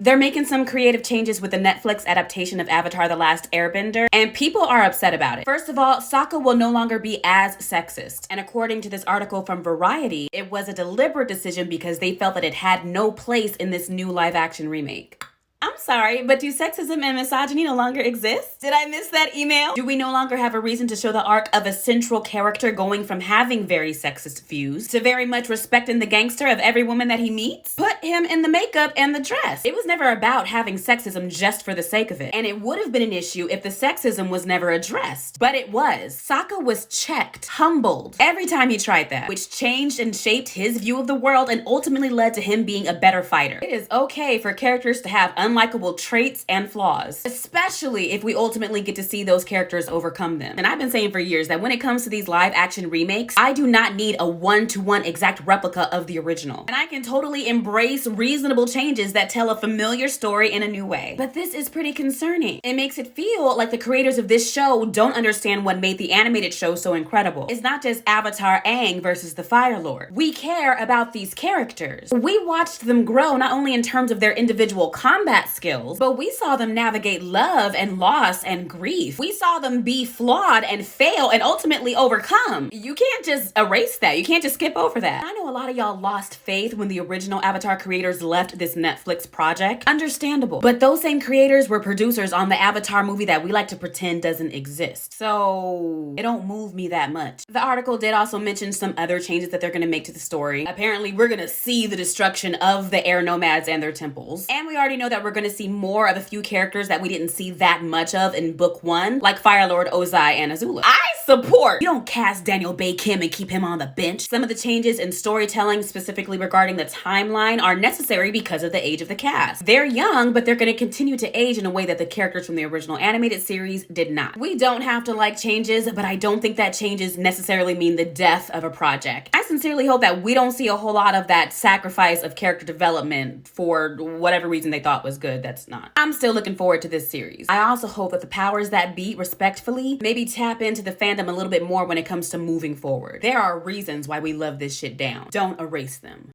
They're making some creative changes with the Netflix adaptation of Avatar: The Last Airbender, and people are upset about it. First of all, Sokka will no longer be as sexist. And according to this article from Variety, it was a deliberate decision because they felt that it had no place in this new live-action remake. I'm sorry, but do sexism and misogyny no longer exist? Did I miss that email? Do we no longer have a reason to show the arc of a central character going from having very sexist views to very much respecting the gangster of every woman that he meets? Put him in the makeup and the dress. It was never about having sexism just for the sake of it. And it would have been an issue if the sexism was never addressed. But it was. Sokka was checked, humbled, every time he tried that, which changed and shaped his view of the world and ultimately led to him being a better fighter. It is okay for characters to have unlikable traits and flaws, especially if we ultimately get to see those characters overcome them. And I've been saying for years that when it comes to these live action remakes, I do not need a one-to-one exact replica of the original. And I can totally embrace reasonable changes that tell a familiar story in a new way. But this is pretty concerning. It makes it feel like the creators of this show don't understand what made the animated show so incredible. It's not just Avatar Aang versus the Fire Lord. We care about these characters. We watched them grow not only in terms of their individual combat skills, but we saw them navigate love and loss and grief. We saw them be flawed and fail and ultimately overcome. You can't just erase that. You can't just skip over that. I know a lot of y'all lost faith when the original Avatar creators left this Netflix project. Understandable. But those same creators were producers on the Avatar movie that we like to pretend doesn't exist. So it don't move me that much. The article did also mention some other changes that they're going to make to the story. Apparently, we're going to see the destruction of the air nomads and their temples. And we already know that we're going to see more of a few characters that we didn't see that much of in book 1, like Fire Lord Ozai and Azula. I support. You don't cast Daniel Bay Kim and keep him on the bench. Some of the changes in storytelling, specifically regarding the timeline, are necessary because of the age of the cast. They're young, but they're going to continue to age in a way that the characters from the original animated series did not. We don't have to like changes, but I don't think that changes necessarily mean the death of a project. I sincerely hope that we don't see a whole lot of that sacrifice of character development for whatever reason they thought was good that's not. I'm still looking forward to this series. I also hope that the powers that be, respectfully, maybe tap into the fandom a little bit more when it comes to moving forward. There are reasons why we love this shit down. Don't erase them.